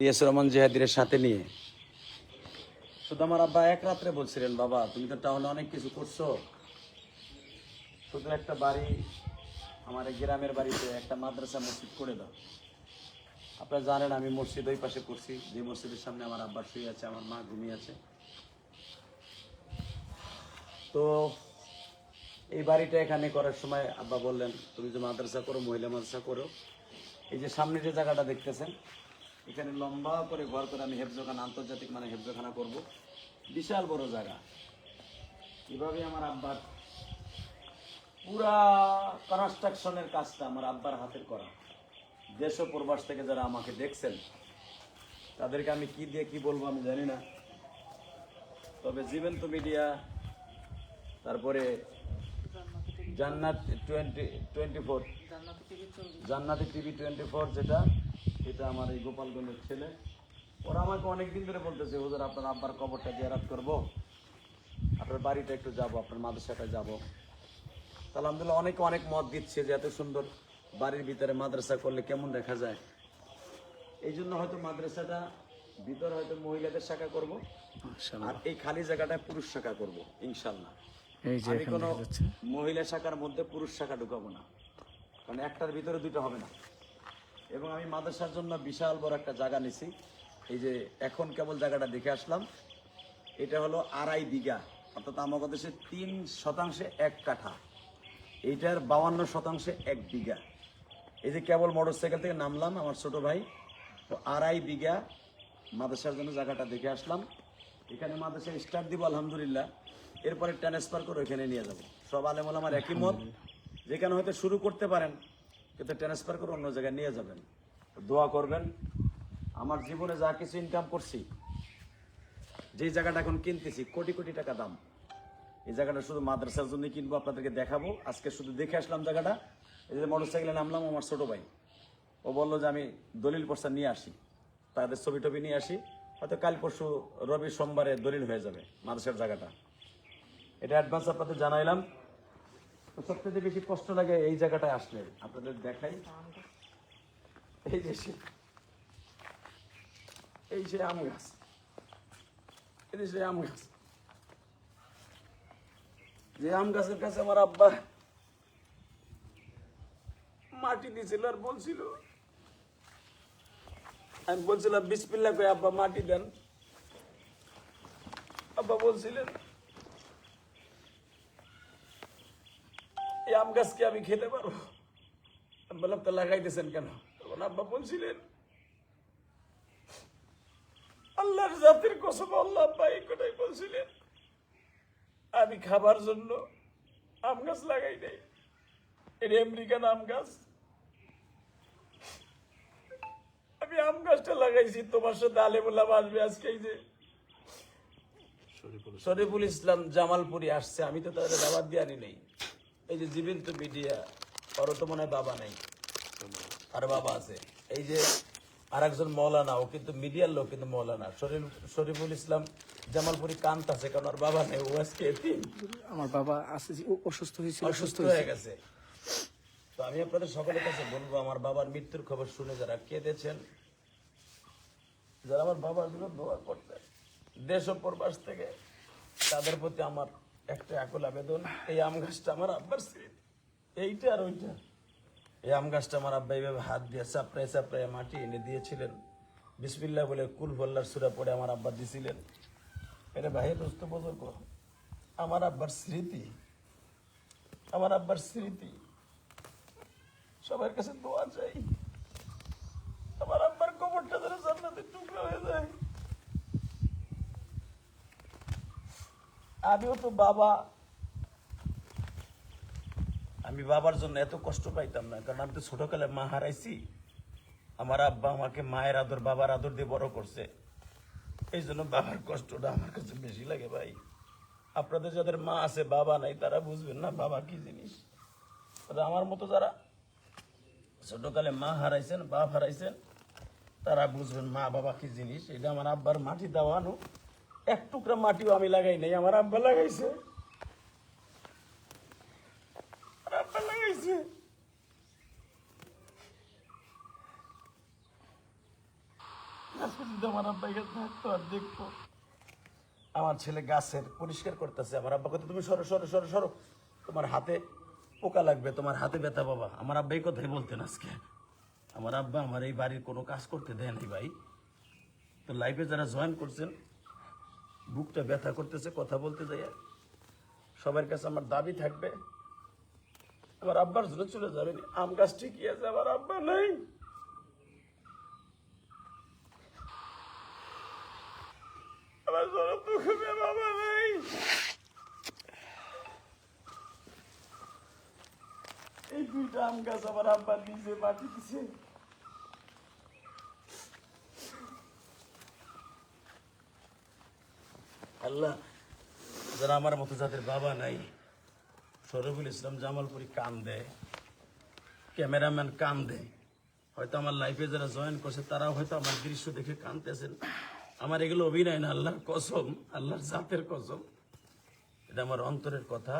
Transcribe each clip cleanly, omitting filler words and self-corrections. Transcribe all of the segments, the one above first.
ইয়াসির রহমান জিহাদির সাথে নিয়ে শুধু আমার আব্বা এক রাত্রে বলছিলেন, বাবা তুমি তো টাউনে অনেক কিছু করছো, শুধু একটা বাড়ি আমার গ্রামের বাড়িতে একটা মাদ্রাসা মসজিদ করে দাও। আপনারা জানেন আমি মসজিদ ওই পাশে করছি, যে মসজিদের সামনে আমার আব্বা শুয়ে আছে, আমার মা ঘুমিয়ে আছে। তো এই বাড়িটা এখানে করার সময় আব্বা বললেন, তুমি যে মাদ্রাসা করো, মহিলা মাদ্রাসা করো, এই যে সামনে যে জায়গাটা দেখতেছেন এখানে লম্বা করে ঘর করে আমি হেফজখানা, আন্তর্জাতিক মানে হেফজখানা করব, বিশাল বড় জায়গা। এভাবে আমার আব্বার পুরা কনস্ট্রাকশনের কাজটা আমার আব্বার হাতের করা। দেশ ও প্রবাস থেকে যারা আমাকে দেখছেন তাদেরকে আমি কি দিয়ে কি বলবো আমি জানি না, তবে জীবন্ত মিডিয়া, তারপরে জান্নাত 24, জান্নাতি টিভি 24, যেটা এটা আমার এই গোপালগঞ্জের ছেলে, ওরা আমাকে অনেকদিন ধরে বলতেছে, হুজুর আপনার আব্বার কবরটা জিয়ারত করব, আপনার বাড়িটা একটু যাব, আপনার মাদ্রাসাটা যাব। আলহামদুলিল্লাহ অনেকে অনেক মত দিচ্ছে যে এত সুন্দর বাড়ির ভিতরে মাদ্রাসা করলে কেমন দেখা যায়। এই জন্য হয়তো মাদ্রাসাটা ভিতরে হয়তো মহিলাদের শাখা করব, আর এই খালি জায়গাটায় পুরুষ শাখা করব ইনশাল্লাহ। আমি কোনো মহিলা শাখার মধ্যে পুরুষ শাখা ঢুকাবো না, কারণ একটার ভিতরে দুটো হবে না। এবং আমি মাদ্রাসার জন্য বিশাল বড় একটা জায়গা নিছি। এই যে এখন কেবল জায়গাটা দেখে আসলাম, এটা হলো 2.5 বিঘা, অর্থাৎ আমাদের দেশে 3% 1 কাঠা, এইটার 52% 1 বিঘা। এই যে কেবল মোটরসাইকেল থেকে নামলাম আমার ছোট ভাই, তো 2.5 বিঘা মাদ্রাসার জন্য জায়গাটা দেখে আসলাম। এখানে মাদ্রাসা স্টার্ট দিব আলহামদুলিল্লাহ, এরপরে ট্রান্সফার করে ওইখানে নিয়ে যাব। সব আলেম ওলামার একই মত, যেখানে হয়তো শুরু করতে পারেন কিন্তু ট্রান্সফার করে অন্য জায়গায় নিয়ে যাবেন। দোয়া করবেন। আমার জীবনে যা কিছু ইনকাম করছি, যে জায়গাটা এখন কিনতেছি কোটি কোটি টাকা দাম, এই জায়গাটা শুধু মাদ্রাসার জন্য কিনবো, আপনাদেরকে দেখাবো। আজকে শুধু দেখে আসলাম জায়গাটা। এই যে মোটরসাইকেলে নামলাম, আমার ছোট ভাই ও বললো যে আমি দলিল পর্চা নিয়ে আসি, তাদের ছবি টবি নিয়ে আসি, হয়তো কাল পরশু রবি সোমবারে দলিল হয়ে যাবে মাদ্রাসার জায়গাটা। এটা অ্যাডভান্স আপনাদের জানাইলাম। তো সবচেয়ে বেশি কষ্ট লাগে এই জায়গাটায় আসলে, আপনাদের দেখাই, এই যে এই যে আম গাছ, এই যে আম গাছ, যে আম গাছের কাছে আমার আব্বা মাটি দিয়েছিল আর বলছিল, আমি বলছিলাম বিসমিল্লাহ কই আব্বা মাটি দেন। আব্বা বলছিলেন এই আম গাছকে আমি খেতে পারবো? আমি বললাম তো লাগাইতেছেন কেন? তখন আব্বা বলছিলেন, আল্লাহর জাতির কসম, আল্লাহ আব্বা এই কথাই বলছিলেন, আমি খাবার জন্য আম গাছ লাগাই নাই, এটা আমেরিকান আম গাছ, আমি আম গাছটা লাগাইছি তোমার সাথে আলেমুল্লাহ আসবে আজকে। এই যে শরীফুল ইসলাম জামালপুরি আসছে, আমি তো তাদের দাওয়াত দিয়ে আনি নেই। এই যে জীবন্ত মিডিয়া, ওরও তো মনে হয় বাবা নাই, আর বাবা আছে। এই যে আর একজন মৌলানা, ও কিন্তু মিডিয়ার লোক কিন্তু মৌলানা, শরীফুল ইসলাম জামালপুরি কান্ত আছে, কারণ ওর বাবা নেই, ও আজকে আমার বাবা অসুস্থ হয়েছিল, অসুস্থ হয়ে গেছে। তো আমি আপনাদের সকলের কাছে বলবো, আমার বাবার মৃত্যুর খবর শুনে যারা কেঁদেছেন, যারা আমার বাবার জন্য দোয়া করতেন দেশ ও প্রবাস থেকে, তাদের প্রতি আমার একটা আকুল আবেদন, এই আম গাছটা আমার আব্বার স্মৃতি, এইটা আর ওইটা। এই আম গাছটা আমার আব্বা এইভাবে হাত দিয়ে চাপড়ায় চাপড়ায় মাটি এনে দিয়েছিলেন, বিসমিল্লাহ বলে কুল ভল্লার সূরা পড়ে আমার আব্বা দিছিলেন। এটা ভাই দোস্ত বুজুর্গ, আমার আব্বার স্মৃতি, আমার আব্বার স্মৃতি। সবার কাছে দোয়া চাই, আমার আব্বার কবরটা যেন জান্নাতের টুকরা হয়ে যায়। আমিও তো বাবা, আমি বাবার জন্য এত কষ্ট পাইতাম না, কারণ আমি তো ছোটকালে মা হারাইছি। আমার আব্বা আমাকে মায়ের আদর বাবার আদর দিয়ে বড় করছে, এই জন্য বাবার কষ্টটা আমার কাছে বেশি লাগে ভাই। আপনাদের যাদের মা আছে বাবা নাই, তারা বুঝবেন না বাবা কি জিনিস। আমার মতো যারা ছোটকালে মা হারাইছেন, বাপ হারাইছেন, তারা বুঝবেন মা বাবা কি জিনিস। এটা আমার আব্বার মাটি দেওয়ানো, এক টুকরা মাটিও আমি লাগাই নাই, আমার আব্বা লাগাইছে, আমার আব্বা লাগাইছে। আজকে যদি আমার আব্বাকে থাকতো আর দেখতো আমার ছেলে গাছের পরিষ্কার করতেছে, আমার আব্বা কথা তুমি সরো সরো সরো সরো, তোমার হাতে পোকা লাগবে, তোমার হাতে ব্যথা বাবা। আমার আব্বা এই কথাই বলতেন আজকে। আমার আব্বা আমার এই বাড়ির কোনো কাজ করতে দেয় নাই ভাই। তো লাইফে যারা জয়েন করছেন, বুকটা ব্যথা করতেছে কথা বলতে যাই, সবার কাছে আমার দাবি থাকবে আমার আব্বার জন্য চলে যাবেন। আম গাছ ঠিকই আছে, আমার আব্বা নাই। আমার জন্য দুঃখ পেয়ে বাবা নাই। এই দুইটা আম গাছ আমার আব্বার নিজে মাটি দিছে। আল্লাহ, যারা আমার মতো যাদের বাবা নাই, শরীফুল ইসলাম জামালপুরি কান দেয়, ক্যামেরাম্যান কান দেয়, হয়তো আমার লাইফে যারা জয়েন করছে তারাও হয়তো আমার দৃশ্য দেখে কানতেছেন। আমার এগুলো অভিনয় না, আল্লাহর কসম, আল্লাহর জাতের কসম, এটা আমার অন্তরের কথা।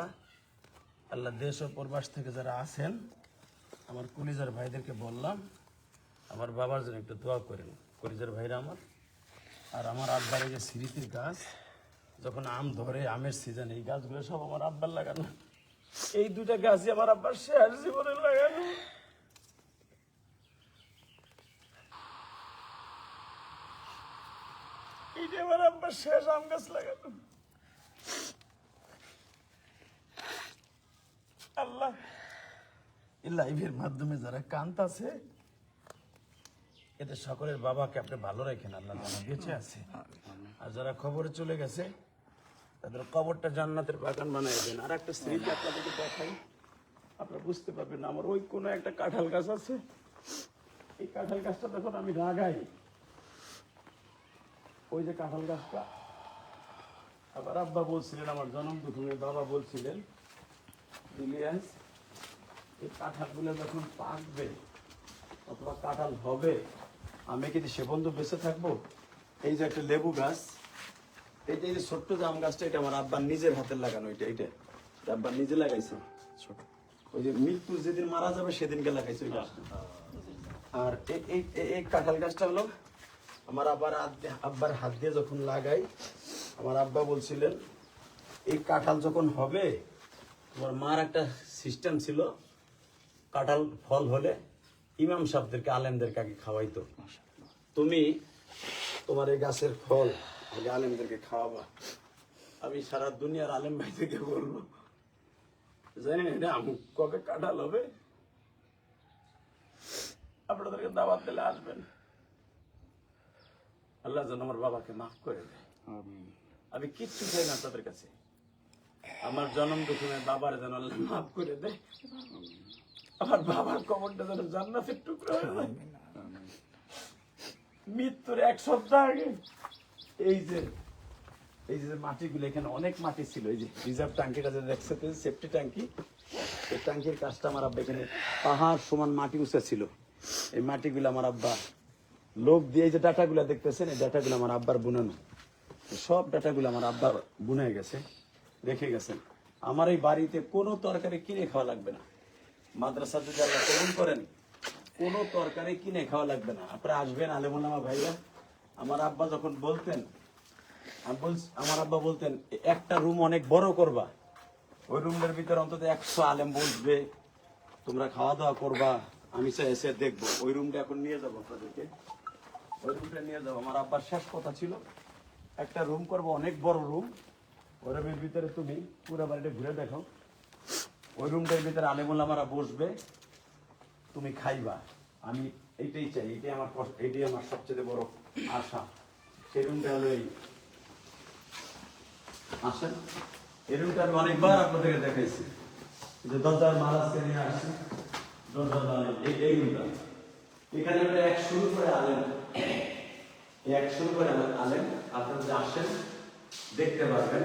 আল্লাহ দেশ ও প্রবাস থেকে যারা আছেন, আমার কলিজার ভাইদেরকে বললাম আমার বাবার জন্য একটু দোয়া করেন, কলিজার ভাইরা আমার। আর আমার আব্বার এই যে স্মৃতির গাছ, যখন আম ধরে, আমের সিজন, এই গাছগুলো সব আমার আব্বার লাগানো। এই দুইটা গাছই আমার আব্বার শেষ জীবনে লাগানো। এইটা আমার আব্বার শেষ আম গাছ লাগানো। আল্লাহ, এই লাইভের মাধ্যমে যারা কান্তাছে, এতে সকলের বাবাকে আপনি ভালো রাখেন, আল্লাহ যেন বেঁচে আছে। আর যারা খবরে চলে গেছে তাদের কবরটা জান্নাতের বাগান বানাই দেন। আর একটা স্মৃতি আপনাদেরকে দেখাই, আপনারা বুঝতে পারবেন না। আমার ওই কোনো একটা কাঁঠাল গাছ আছে, এই কাঁঠাল গাছটা যখন আমি লাগাই, ওই যে কাঁঠাল গাছটা, আবার আব্বা বলছিলেন, আমার জন্ম দুঃখে বাবা বলছিলেন, ইলিয়াস, এই কাঁঠালগুলো যখন পাকবে অথবা কাঁঠাল হবে, আমি কিন্তু সে বন্ধু বেঁচে থাকবো। এই যে একটা লেবু গাছ, এই যে ছোট্ট যে আম গাছটা, এটা আমার আব্বার নিজের হাতের লাগানো। এটা আব্বার নিজে লাগাইছে, ছোট। ওই যে মৃত্যু যেদিন মারা যাবে সেদিনকে লাগাইছে ওই গাছটা। আর এই কাঁঠাল গাছটা হলো আমার আব্বার হাত দিয়ে যখন লাগাই, আমার আব্বা বলছিলেন এই কাঁঠাল যখন হবে, তোমার মার একটা সিস্টেম ছিল, কাঁঠাল ফল হলে ইমাম সাহেবদেরকে, আলেমদেরকে আগে খাওয়াইতো। তুমি তোমার এই গাছের ফল আগে আলেমদেরকে খাওয়াবা। আমি সারা দুনিয়ার আলেম ভাই থেকে বলবো, জানি না এটা কবে কাঁঠাল হবে, আপনাদেরকে দাওয়াত দিলে আসবেন। আল্লাহ যেন আমার বাবাকে মাফ করে দেয়। আমি কিচ্ছু চাই না তাদের কাছে, আমার জন্ম দুঃখে বাবার যেন আল্লাহ মাফ করে দেয়। আমার বাবার কবরটা যেন জান্নাতের টুকরো হয়ে যায়। মৃত্যুর 1 সপ্তাহ আগে এই যে মাটিগুলো, এখানে অনেক মাটি ছিল, এই যে রিজার্ভ ট্যাঙ্কিটা যে দেখছে, সেফটি ট্যাঙ্কি, এই ট্যাঙ্কির কাজটা আমার আব্বা, এখানে পাহাড় সমান মাটি উঁচা ছিল, এই মাটিগুলো আমার আব্বা লোক দিয়ে, এই যে ডাটাগুলো দেখতেছেন, এই ডাটাগুলো আমার আব্বার বুনানো, সব ডাটাগুলো আমার আব্বা বুনে গেছে, রেখে গেছেন। আমার এই বাড়িতে কোনো তরকারি কিনে খাওয়া লাগবে না। মাদ্রাসা যদি আল্লাহ কবুল করেন, কোনো তরকারি কিনে খাওয়া লাগবে না। আপনারা আসবেন আলেমুল্লামা ভাইরা। আমার আব্বা যখন বলতেন, আমার আব্বা বলতেন একটা রুম অনেক বড় করবা, ওই রুমের ভিতরে অন্তত 100 আলেম বসবে, তোমরা খাওয়া দাওয়া করবা, আমি এসে দেখবো। ওই রুমটা এখন নিয়ে যাবো আপনাদেরকে, ওই রুমটা নিয়ে যাবো। আমার আব্বার শেষ কথা ছিল, একটা রুম করবো, অনেক বড় রুম, ওই রুমের ভিতরে তুমি পুরো বাড়িটা ঘুরে দেখো, ওই রুমটার ভিতরে আলেমুল্লামারা বসবে, তুমি খাইবা। আমি এইটাই চাই, এইটাই আমার সবচেয়ে বড় আশা। সেই রুমটা হলো এই, আসেন, এই রুমটা আমি অনেকবার আপনাদেরকে দেখাইছি, যে দরজার মালাজকে নিয়ে আসছি, দরজার মালা, এই রুমটা, এখানে আমরা 1 শুরু করে আলেম, 1 শুরু করে আলেম, আপনারা যদি আসেন দেখতে পারবেন।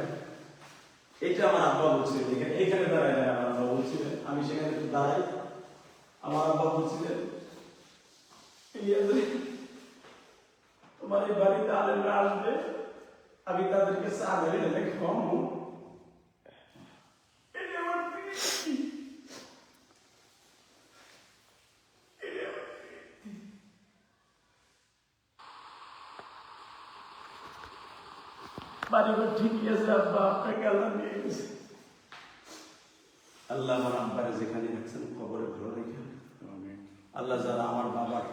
এটা আমার আব্বা বলছিলেন, এখানে দাঁড়ায় আমার আব্বা বলছিলেন, আমি সেখানে একটু দাঁড়াই, আমার আব্বা বলছিলেন তোমার এই বাড়িতে আলেমরা আসবে, আমি তাদেরকে চা ধরে খাওয়াবো। বাড়িঘর ঠিকই আছে আব্বা, আপনাকে আল্লাহ নিয়ে গেছে। আল্লাহ আমার আব্বারে যেখানে রাখছেন কবরে ভালো রেখে, আল্লাহ যারা আমার বাবার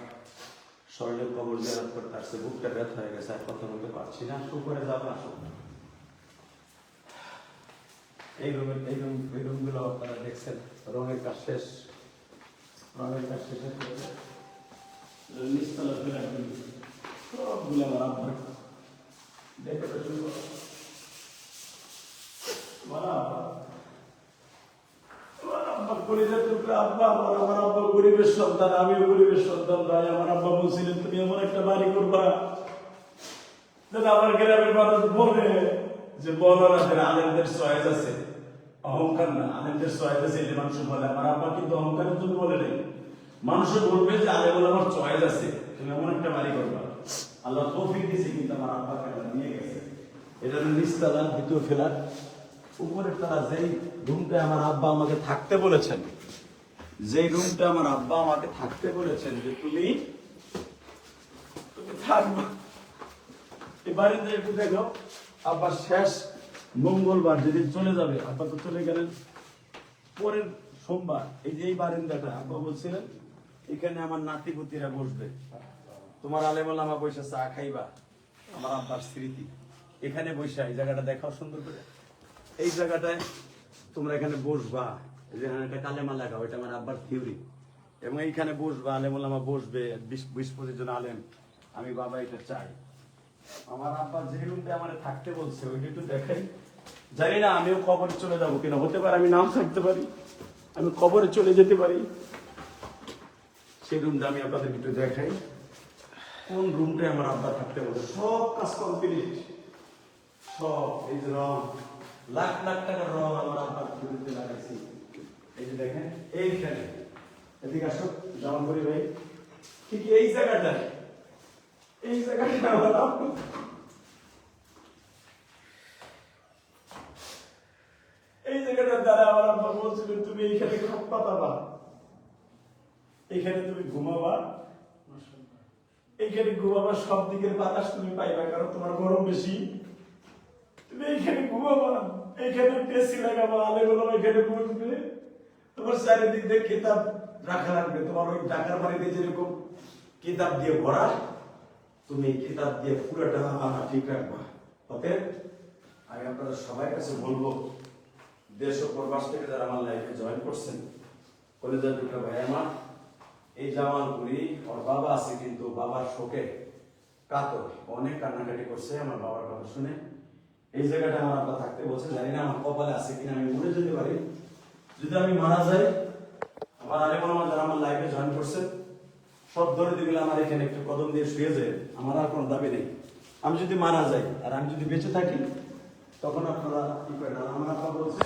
স্বর্ণের কবর জিয়ারত করতে আসছে, বুকটা ব্যথা হয়ে গেছে, আর কথা বলতে পারছি না। উপরে যাবো, আসো। এই রুমগুলো আপনারা দেখছেন, রঙের কাজ শেষ, রঙের কাজ শেষের পরে নিচতলা ফ্ল্যাটগুলো সবগুলো আমার আব্বার ডেকোরেশন করা। আমার আব্বা গরিবের সন্তান, আমিও গরিবের সন্তান ভাই। আমার আব্বা বলছিলেন তুমি এমন একটা বাড়ি করবা যেন আমার গ্রামের মানুষ বলে যে বলরাতের আলেমদের চয়েস আছে, অহংকার না, আলেমদের চয়েস আছে, এটা মানুষ বলে। আমার আব্বা কিন্তু অহংকারের জন্য বলে নাই, মানুষও বলবে যে আলেম আমার চয়েস আছে, তুমি এমন একটা বাড়ি করবা। আল্লাহ তৌফিক দিয়েছে, কিন্তু আমার আব্বাকে আল্লাহ নিয়ে গেছে। এটা নিচতলা, দ্বিতীয় ফ্ল্যাট, উপরের তারা যেই রুমটা আমার আব্বা আমাকে থাকতে বলেছেন, যেই রুমটা আমার আব্বা আমাকে থাকতে বলেছেন যে তুমি থাকবা, এই বাড়িতে একটু দেখো। আব্বা শেষ মঙ্গলবার যেদিন চলে যাবে, আব্বা তো চলে গেলেন পরের সোমবার, এই যে এই বারিন্দাটা আব্বা বলছিলেন এখানে আমার নাতিপুতিরা বসবে, তোমার আলেম ওলামা বসে চা খাইবা, আমার আব্বার স্মৃতি। এখানে বসে এই জায়গাটা দেখাও সুন্দর করে, এই জায়গাটায় তোমরা এখানে বসবা, যেখানে একটা কালেমা লাগাও, এটা আমার আব্বার থিওরি। এবং এইখানে বসবা, আলেম ওলামা বসবে, 20-25 জন আলেম, আমি বাবা এটা চাই। আমার আব্বা যে রুমটা আমার থাকতে বলছে ওইটা একটু দেখাই। জানি না আমিও কবরে চলে যাবো কিনা, হতে পারে আমি নাও থাকতে পারি, আমি কবরে চলে যেতে পারি। সেই রুমটা আমি আপনাদের একটু দেখাই, কোন রুমটায় আমার আব্বা থাকতে বলছে। সব কাজ কমপ্লিট, সব এই যে রং, লাখ লাখ টাকার রং আমার আব্বার বিরুদ্ধে লাগাইছি। এই যে দেখেন এইখানে, এদিকে আসো জামান করি ভাই, ঠিক এই জায়গাটায়, এই জায়গাটা আমার আব্বা, এই জায়গাটার দ্বারা আমার আব্বা বলছিলেন তুমি এইখানে খাপ পাতাবা, এইখানে তুমি ঘুমাবা, এইখানে ঘুমাবা, সব দিকের বাতাস তুমি পাইবা, কারণ তোমার গরম বেশি, তুমি এইখানে ঘুমাবা, এইখানে এসি লাগাবা, আলেগুলো এখানে বসবে, তোমার চারিদিক দিয়ে কিতাব রাখা লাগবে, তোমার ওই ঢাকার বাড়িতে যেরকম কিতাব দিয়ে ভরা, তুমি এই কিতাব দিয়ে পুরোটা ঠিক রাখবা। অতএব আমি আপনাদের সবাই কাছে বলবো, দেশ ও প্রবাস থেকে যারা আমার লাইফে জয়েন করছেন, কলেজের দুটো ভাই আমার, এই জামালপুরি ওর বাবা আছে, কিন্তু বাবার শোকে কাতর, অনেক কান্নাকাটি করছে আমার বাবার কথা শুনে। এই জায়গাটা আমার আব্বা থাকতে বলছে, জানি না আমার কপালে আছে কিনা, আমি মরে যেতে পারি। যদি আমি মারা যাই, আমার আলেম ওলামা যারা আমার লাইফে জয়েন করছে সব ধরে দিলে আমার এখানে একটু কদম দিয়ে শুয়ে যায়, আমার আর কোনো দাবি নেই। আমি যদি মারা যাই আর আমি যদি বেঁচে থাকি, তখন আপনারা কি করেন। আমার আব্বা বলছে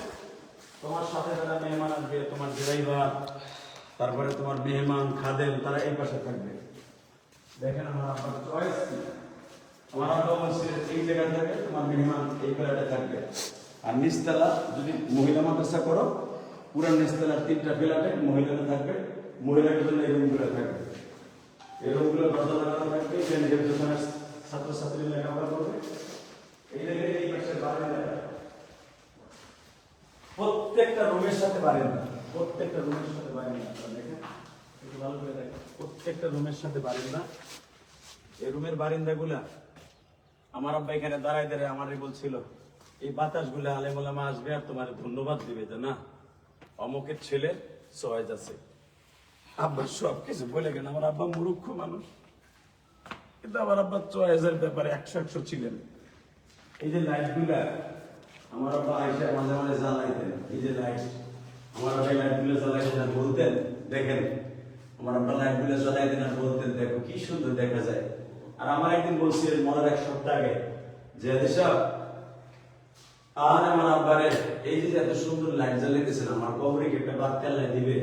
তোমার সাথে যারা মেহমান আসবে, তোমার ড্রাইভার, তারপরে তোমার মেহমান খাদেম, তারা এই পাশে থাকবে। দেখেন আমার আব্বার চয়েস কি। আমার আব্বা বলছে এই জায়গা থেকে তোমার মেহমান এই ফ্ল্যাটে থাকবে, আর নিচতলা যদি মহিলা মাদ্রাসা করো, পুরো নিচতলার 3টা ফ্ল্যাটে মহিলারা থাকবে, মহিলাদের জন্য এই রুমগুলো থাকবে, এই রুমগুলো দরজা লাগানো থাকবে, এখানে ছাত্রছাত্রী লেখাপড়া করবে। এই জায়গায় এই পাশে বারান্দা, প্রত্যেকটা রুমের সাথে বারান্দা, প্রত্যেকটা রুমের সাথে বারান্দা। আপনারা দেখেন, একটু ভালো করে দেখেন, প্রত্যেকটা রুমের সাথে বারান্দা। এই রুমের বারান্দাগুলা আমার আব্বা এখানে দাঁড়ায় দাঁড়ায় আমারই বলছিল, এই বাতাসগুলা আলেম ওলামা আসবে আর তোমার ধন্যবাদ দিবে যে না অমুকের ছেলের চয়েস আছে। আব্বা সব কিছু বলে গেলেন। আমার আব্বা মূর্খ মানুষ, কিন্তু আমার আব্বা চয়েসের ব্যাপারে 100 ছিলেন। এই যে লাইটগুলা আমার আব্বা আইসা মাঝে মাঝে জ্বালাইতেন, এই যে লাইট আমার আব্বা লাইটগুলো জ্বালাইতেন আর বলতেন, দেখেন আমার আব্বা লাইটগুলো জ্বালাইতেন আর বলতেন দেখো কি সুন্দর দেখা যায়। আর আমার একদিন বলছিলেন মরার 1 সপ্তাহ আগে, যে সব আর আমার আব্বারে এই যে এত সুন্দর লাইট জ্বালাইতেছেন, আমার কবরে কি একটা বাদ কাল্লাই দিবে?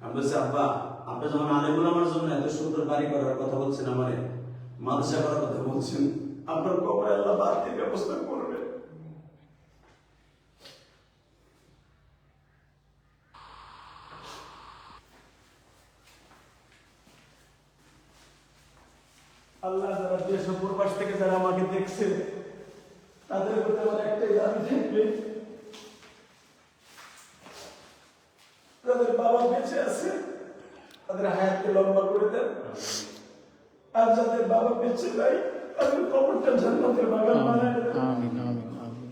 আমি বলছি আব্বা, আপনি যখন আলেমুল আমার জন্য এত সুন্দর বাড়ি করার কথা বলছেন, আমারে মাদ্রাসা করার কথা বলছেন, আপনার কবরে আল্লাহ বাড়তির ব্যবস্থা করবে। আল্লাহ যারা দেশ ও প্রবাস থেকে যারা আমাকে দেখছে, তাদের প্রতি আমার একটাই দাবি থাকবে, তাদের বাবা বেঁচে আছে, তাদের হায়াতকে লম্বা করে দেন। আর যাদের বাবা বেঁচে নাই, তাদের কবরটা জান্নাতের বাগান বানায় দেন। আমিন আমিন আমিন।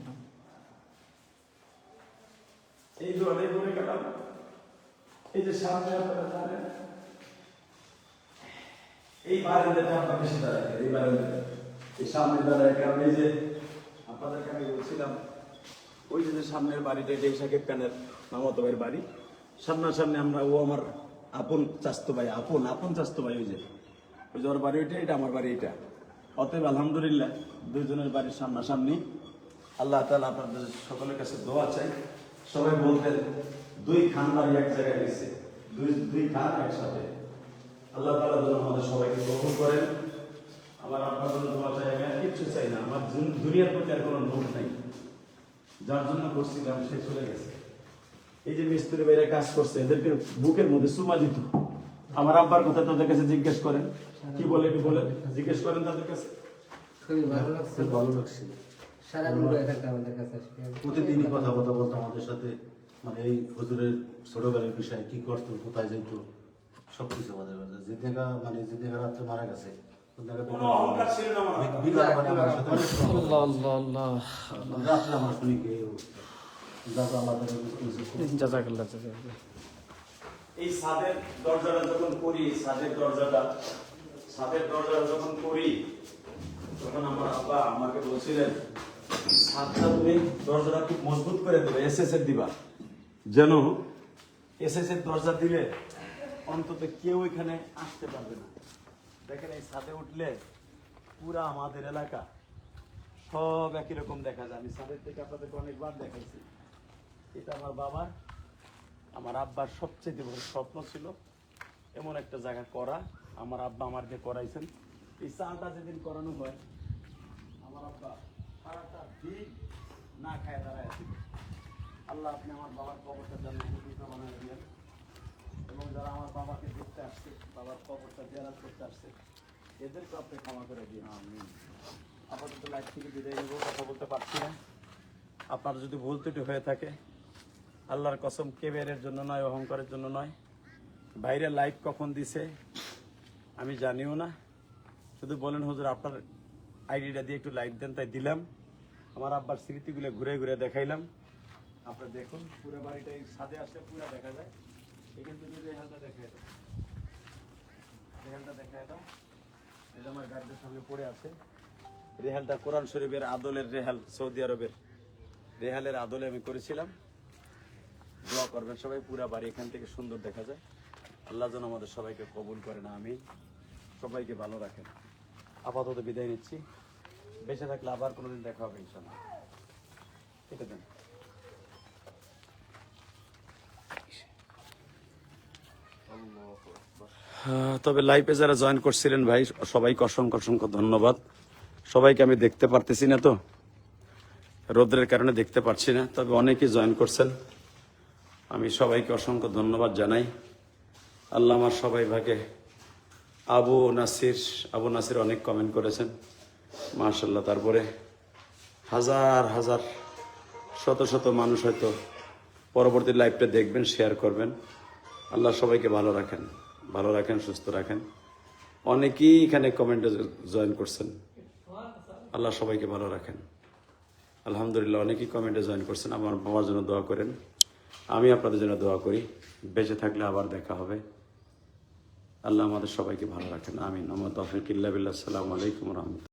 এই দোয়াটাই করে গেলাম। এই যে সামনে আপনারা জানেন, এই বারান্দাটা আমরা বেশি দাঁড়াই, এই বারান্দাটা এই সামনে দাঁড়ায়, কারণ এই যে আপনাদেরকে আমি বলছিলাম ওই যে সামনের বাড়িটা, এটা শাকিব খানের মামাতো ভাইয়ের বাড়ি, সামনাসামনি আমরা, ও আমার আপন চাস্তো ভাই, আপন চাস্তো ভাই, ওই যে ওর বাড়ি ওইটা, এটা আমার বাড়ি এটা। অতএব আলহামদুলিল্লাহ দুইজনের বাড়ির সামনাসামনি। আল্লাহ তাআলা আপনাদের সকলের কাছে দোয়া চাই। সবাই বলতেন দুই খান বাড়ি এক জায়গায় গেছে, দুই খান একসাথে। আল্লাহ তাআলা যেন আমাদের সবাইকে কবুল করেন। আমার আপনার জন্য দোয়া চাই, আমি আর কিচ্ছু চাই না, আমার দুনিয়ার প্রতি আর কোনো লোভ নাই। যার জন্য করছিলাম সে চলে গেছে। এই যে মিস্ত্রি বাইরে কাজ করছে, এদেরকে বুকের মধ্যে চুমা দিত। আমার আব্বার কথা তাদের কাছে জিজ্ঞেস করেন, কি বলে একটু বলেন, জিজ্ঞেস করেন তাদের কাছে। খুবই ভালো লাগছে, ভালো লাগছে। সারাদিন বয়ে থাকতে আমাদের কাছে আসলে। প্রতিদিনই কথা বলতো আমাদের সাথে, মানে এই হুজুরের ছোটবেলার বিষয়ে কি করতো, কোথায় যেত, সবকিছু আমাদের কাছে। যে দেখা মানে যে দেখা রাত্রে মারা গেছে, কোন জায়গায় কোনো অহংকার ছিল না আমার আব্বার। বিকাল মানে আমার সাথে অনেক কথা বলতো। আল্লাহ আল্লাহ আল্লাহ। রাত্রে আমার শুনি কি দাদা আল্লাহ তাআলা জাযাকাল্লাহ জাযাকাল্লাহ। এই ছাদের দরজাটা যখন করি, ছাদের দরজাটা যখন করি, তখন আমার আব্বা আমাকে বলছিলেন, ছাদটা তুমি দরজাটা খুব মজবুত করে দেবে, এসএস এর দিবা, যেন এসএস এর দরজা দিলে অন্তত কেউ এখানে আসতে পারবে না। দেখেন এই ছাদে উঠলে পুরা আমাদের এলাকা সব একই রকম দেখা যায়। আমি ছাদের থেকে আপনাদেরকে অনেকবার দেখাইছি। এটা আমার বাবার, আমার আব্বার সবচেয়ে বড় স্বপ্ন ছিল এমন একটা জায়গা করা। আমার আব্বা আমাকে করাইছেন। এই চালটা যেদিন করানো হয়, আমার আব্বা সারাটা দিন না খায় দাঁড়ায় ছিল। আল্লাহ আপনি আমার বাবার কবরটা জান্নাতুল বানায় দিলেন, এবং যারা আমার বাবাকে দেখতে আসছে, বাবার কবরটা জিয়ারত করতে আসছে, এদেরকে আপনি ক্ষমা করে দিন। আমি আপাতত লাইফ থেকে বিদায় নেব, কথা বলতে পারছি না। আপনার যদি ভুল ত্রুটি হয়ে থাকে, আল্লাহর কসম কেবেরের জন্য নয়, অহংকারের জন্য নয়। বাইরে লাইভ কখন দিছে আমি জানিও না, শুধু বলেন হুজুর আপনার আইডিটা দিয়ে একটু লাইভ দেন, তাই দিলাম। আমার আব্বার স্মৃতিগুলো ঘুরে ঘুরে দেখাইলাম। আপনারা দেখুন পুরো বাড়িটা এই ছাদে আসলে পুরো দেখা যায়। এখান থেকে রেহালটা দেখাই দাও, রেহালটা দেখাই দাও। এটা আমার গাড়িটার সঙ্গে পড়ে আছে। রেহালটা কোরআন শরীফের আদলের রেহাল, সৌদি আরবের রেহালের আদলে আমি করেছিলাম। দোয়া করবেন সবাই, পুরা বাড়ি এখান থেকে সুন্দর দেখা যায়। আল্লাহ যেন আমাদের সবাইকে কবুল করেন, আমিন। সবাইকে ভালো রাখেন। আপাতত বিদায় নিচ্ছি, বেঁচে থাকলে আবার কোনোদিন দেখা হবে ইনশাআল্লাহ। ঠিক আছে। তবে লাইভে যারা জয়েন করছিলেন ভাই, সবাইকে অসংখ্য অসংখ্য ধন্যবাদ। সবাইকে আমি দেখতে পারতেছি না, তো রোদ্রের কারণে দেখতে পারছি না, তবে অনেকেই জয়েন করছেন। আমি সবাইকে অসংখ্য ধন্যবাদ জানাই। আল্লাহ আমার সবাই ভাগে। আবু নাসির অনেক কমেন্ট করেছেন, মাশাআল্লাহ। তারপরে হাজার হাজার শত শত মানুষ হয়তো পরবর্তী লাইভটা দেখবেন, শেয়ার করবেন। আল্লাহ সবাইকে ভালো রাখেন, সুস্থ রাখেন। অনেকেই এখানে কমেন্টে জয়েন করছেন। আল্লাহ সবাইকে ভালো রাখেন। আলহামদুলিল্লাহ, অনেকেই কমেন্টে জয়েন করছেন। আমার বাবার জন্য দোয়া করেন, আমি আপনাদের জন্য দোয়া করি। বেঁচে থাকলে আবার দেখা হবে। আল্লাহ আমাদের সবাইকে ভালো রাখেন, আমিন। আমার তৌফিক ইল্লা বিল্লাহ। আসসালামু আলাইকুম ওয়া রাহমাতুল্লাহ।